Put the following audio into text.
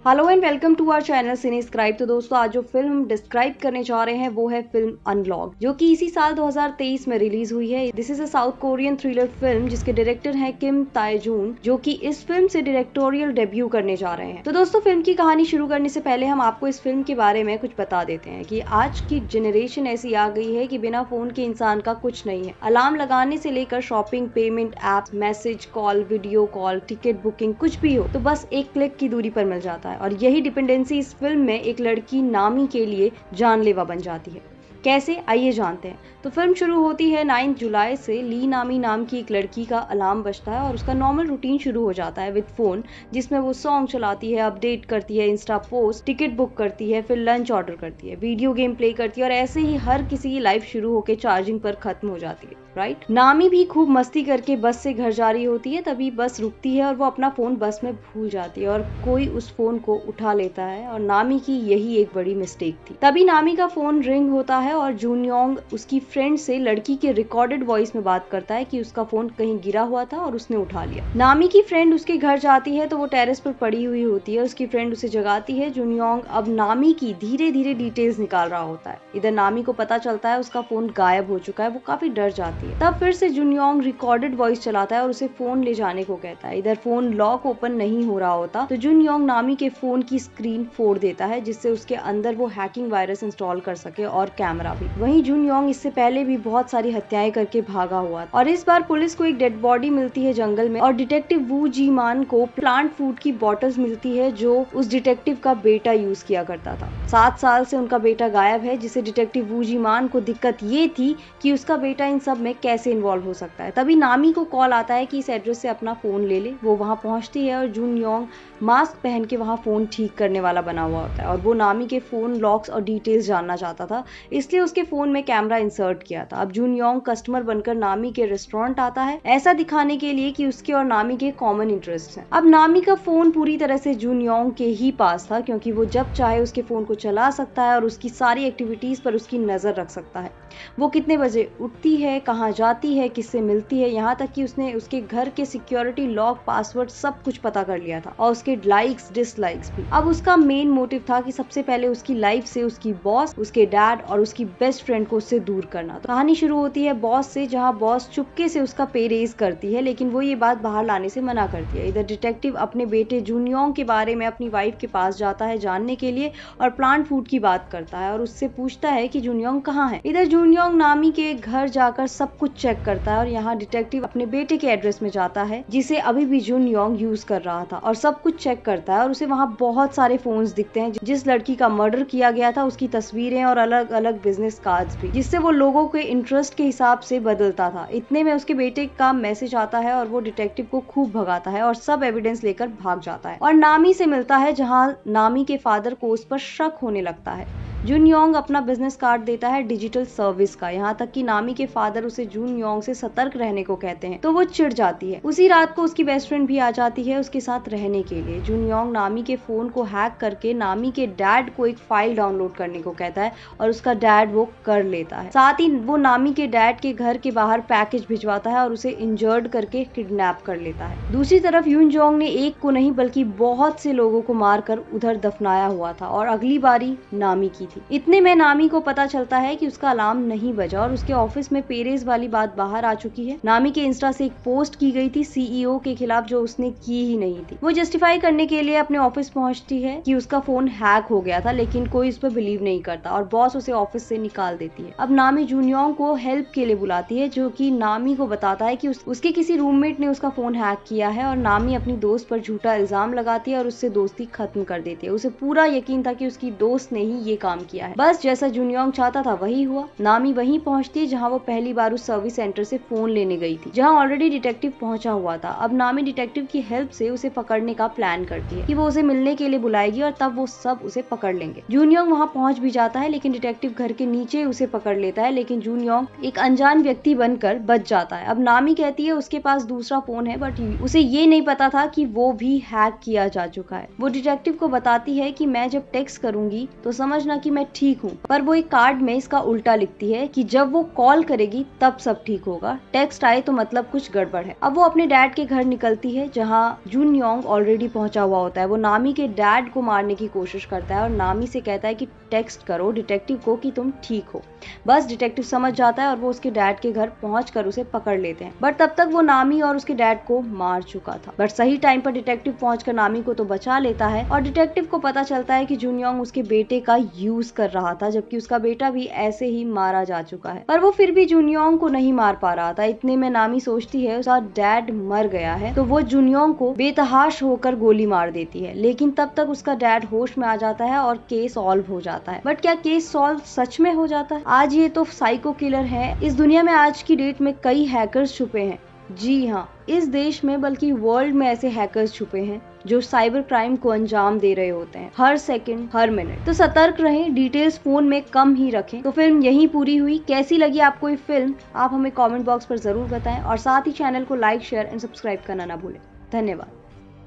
Hello and welcome to our channel Cinescribe. तो दोस्तों आज जो फिल्म हम डिस्क्राइब करने जा रहे हैं वो है फिल्म अनलॉक, जो कि इसी साल 2023 में रिलीज हुई है। This is a south Korean thriller film जिसके डायरेक्टर हैं किम ताए-जून, जो कि इस फिल्म से डायरेक्टोरियल डेब्यू करने जा रहे हैं। तो दोस्तों फिल्म की कहानी शुरू करने से पहले हम आपको इस फिल्म के बारे में कुछ बता देते हैं कि आज की जनरेशन ऐसी आ गई है कि बिना फोन के इंसान का कुछ नहीं है। अलार्म लगाने से लेकर shopping, payment app, message, call, video call, ticket booking, कुछ भी हो तो बस एक क्लिक की दूरी पर मिल जाता है। और यही डिपेंडेंसी इस फिल्म में एक लड़की नामी के लिए जानलेवा बन जाती है। कैसे, आइए जानते हैं। तो फिल्म शुरू होती है 9 जुलाई से। ली नामी नाम की एक लड़की का अलार्म बजता है और उसका नॉर्मल रूटीन शुरू हो जाता है विद फोन, जिसमें वो सॉन्ग चलाती है, अपडेट करती है, इंस्टा पोस्ट, टिकट बुक करती है, फिर लंच ऑर्डर करती है, वीडियो गेम प्ले करती है और ऐसे ही हर किसी की लाइफ शुरू होकर चार्जिंग पर खत्म हो जाती है। राइट। नामी भी खूब मस्ती करके बस से घर जा रही होती है, तभी बस रुकती है और वो अपना फोन बस में भूल जाती है और कोई उस फोन को उठा लेता है और नामी की यही एक बड़ी मिस्टेक थी। तभी नामी का फोन रिंग होता है और जूनयोंग उसकी फ्रेंड से लड़की के रिकॉर्डेड वॉइस में बात करता है कि उसका फोन कहीं गिरा हुआ था और उसने उठा लिया। नामी की फ्रेंड उसके घर जाती है तो वो टेरेस पर पड़ी हुई होती है। उसकी फ्रेंड उसे जगाती है। जूनयोंग अब नामी की धीरे धीरे डिटेल्स निकाल रहा होता है। इधर नामी को पता चलता है उसका फोन गायब हो चुका है। वो काफी डर जाती है। तब फिर से जूनयोंग रिकॉर्डेड वॉइस चलाता है और उसे फोन ले जाने को कहता है। इधर फोन लॉक ओपन नहीं हो रहा होता तो जूनयोंग नामी के फोन की स्क्रीन फोड़ देता है, जिससे उसके अंदर वो हैकिंग वायरस इंस्टॉल कर सके और कैमरा भी। वहीं जूनयोंग इससे पहले भी बहुत सारी हत्याएं करके भागा हुआ और इस बार पुलिस को एक डेड बॉडी मिलती है जंगल में और डिटेक्टिव वू जी मान को प्लांट फूड की बॉटल्स मिलती है जो उस डिटेक्टिव का बेटा यूज किया करता था। 7 साल से उनका बेटा गायब है, जिसे डिटेक्टिव वू जी मान को दिक्कत ये थी कि उसका बेटा इन सब में कैसे इन्वॉल्व हो सकता है। तभी नामी को कॉल आता है कि इस एड्रेस से अपना फोन ले ले। वो वहां पहुंचती है और जूनयोंग मास्क पहन के वहां फोन ठीक करने वाला बना हुआ होता है और वो नामी के फोन लॉक्स और डिटेल्स जानना चाहता था, इसलिए उसके फोन में कैमरा इंसर्ट किया था। अब जूनयोंग कस्टमर बनकर नामी के रेस्टोरेंट आता है, ऐसा दिखाने के लिए कि उसके और नामी के कॉमन इंटरेस्ट हैं। अब नामी का फोन पूरी तरह से जूनयोंग के ही पास था, क्योंकि वो जब चाहे उसके फोन को चला सकता है और उसकी सारी एक्टिविटीज पर उसकी नजर रख सकता है। वो कितने बजे उठती है, कहाँ जाती है, किससे मिलती है, यहाँ तक कि उसने उसके घर के सिक्योरिटी लॉक, पासवर्ड सब कुछ पता कर लिया था और उसके लाइक्स डिसलाइक्स भी। अब उसका मेन मोटिव था कि सबसे पहले उसकी लाइफ से उसकी बॉस, उसके डैड और उसकी बेस्ट फ्रेंड को उससे दूर करना। तो कहानी शुरू होती है बॉस से, जहाँ बॉस चुपके से उसका पे रेज करती है, लेकिन वो ये बात बाहर लाने से मना करती है। इधर डिटेक्टिव अपने बेटे जूनयोंग के बारे में अपनी वाइफ के पास जाता है जानने के लिए और प्लांट फूड की बात करता है और उससे पूछता है कि जूनयोंग कहाँ है। इधर जूनयोंग नामी के घर जाकर सब कुछ चेक करता है और यहाँ डिटेक्टिव अपने बेटे के एड्रेस में जाता है, जिसे अभी भी जूनयोंग यूज कर रहा था, और सब कुछ चेक करता है और उसे वहाँ बहुत सारे फोन्स दिखते हैं जिस लड़की का मर्डर किया गया था, उसकी तस्वीरें और अलग अलग बिजनेस कार्ड्स भी, जिससे वो लोगों के इंटरेस्ट के हिसाब से बदलता था। इतने में उसके बेटे का मैसेज आता है और वो डिटेक्टिव को खूब भगाता है और सब एविडेंस लेकर भाग जाता है और नामी से मिलता है, जहाँ नामी के फादर को उस पर शक होने लगता है। जूनयोंग अपना बिजनेस कार्ड देता है डिजिटल सर्विस का, यहाँ तक कि नामी के फादर उसे जूनयोंग से सतर्क रहने को कहते हैं, तो वो चिढ़ जाती है। उसी रात को उसकी बेस्ट फ्रेंड भी आ जाती है उसके साथ रहने के लिए। जूनयोंग नामी के फोन को हैक करके नामी के डैड को एक फाइल डाउनलोड करने को कहता है और उसका डैड वो कर लेता है। साथ ही वो नामी के डैड के घर के बाहर पैकेज भिजवाता है और उसे इंजर्ड करके किडनैप कर लेता है। दूसरी तरफ यूनजोंग ने एक को नहीं बल्कि बहुत से लोगों को मारकर उधर दफनाया हुआ था और अगली बारी नामी की थी। इतने में नामी को पता चलता है कि उसका अलार्म नहीं बजा और उसके ऑफिस में पेरेज वाली बात बाहर आ चुकी है। नामी के इंस्टा से एक पोस्ट की गई थी सीईओ के खिलाफ जो उसने की ही नहीं थी। वो जस्टिफाई करने के लिए अपने ऑफिस पहुंचती है कि उसका फोन हैक हो गया था, लेकिन कोई उस पर बिलीव नहीं करता और बॉस उसे ऑफिस से निकाल देती है। अब नामी जूनयोंग को हेल्प के लिए बुलाती है, जो कि नामी को बताता है कि उसके किसी रूममेट ने उसका फोन हैक किया है और नामी अपनी दोस्त पर झूठा इल्जाम लगाती है और उससे दोस्ती खत्म कर देती है। उसे पूरा यकीन था कि उसकी दोस्त ने ही ये काम किया है। बस जैसा जूनयोंग चाहता था वही हुआ। नामी वहीं पहुंचती है जहां वो पहली बार उस सर्विस सेंटर से फोन लेने गई थी, जहां ऑलरेडी डिटेक्टिव पहुंचा हुआ था। अब नामी डिटेक्टिव की हेल्प से उसे पकड़ने का प्लान करती है कि वो उसे मिलने के लिए बुलाएगी और तब वो सब उसे पकड़ लेंगे। जूनयोंग वहां पहुंच भी जाता है, लेकिन डिटेक्टिव घर के नीचे उसे पकड़ लेता है, लेकिन जूनयोंग एक अनजान व्यक्ति बनकर बच जाता है। अब नामी कहती है उसके पास दूसरा फोन है, बट उसे ये नहीं पता था कि वो भी हैक किया जा चुका है। वो डिटेक्टिव को बताती है कि मैं जब टेक्स्ट करूंगी तो समझना कि मैं ठीक हूँ, पर वो एक कार्ड में इसका उल्टा लिखती है कि जब वो कॉल करेगी तब सब ठीक होगा, टेक्स्ट आए तो मतलब कुछ गड़बड़ है। अब वो अपने डैड के घर निकलती है जहाँ जून योंग ऑलरेडी पहुंचा हुआ होता है। वो नामी के डैड को मारने की कोशिश करता है और नामी से कहता है कि टेक्स्ट करो डिटेक्टिव को कि तुम ठीक हो। बस डिटेक्टिव समझ जाता है और वो उसके डैड के घर पहुंचकर उसे पकड़ लेते हैं, बट तब तक वो नामी और उसके डैड को मार चुका था। बट सही टाइम पर डिटेक्टिव पहुंचकर नामी को तो बचा लेता है और डिटेक्टिव को पता चलता है कि जून योंग उसके बेटे का यूज कर रहा था, जबकि उसका बेटा भी ऐसे ही मारा जा चुका है। पर वो फिर भी जून योंग को नहीं मार पा रहा था। इतने में नामी सोचती है उसका डैड मर गया है, तो वो जून योंग को बेतहाश होकर गोली मार देती है। लेकिन तब तक उसका डैड होश में आ जाता है और केस सॉल्व हो जाता है। बट क्या केस सॉल्व सच में हो जाता है? आज ये तो साइको किलर है। इस दुनिया में आज की डेट में कई हैकर्स छुपे हैं। जी हाँ, इस देश में बल्कि वर्ल्ड में ऐसे हैकर्स छुपे हैं जो साइबर क्राइम को अंजाम दे रहे होते हैं हर सेकंड हर मिनट। तो सतर्क रहें, डिटेल्स फोन में कम ही रखें। तो फिल्म यहीं पूरी हुई। कैसी लगी आपको ये फिल्म, आप हमें कमेंट बॉक्स पर जरूर बताएं और साथ ही चैनल को लाइक शेयर एंड सब्सक्राइब करना ना भूलें। धन्यवाद।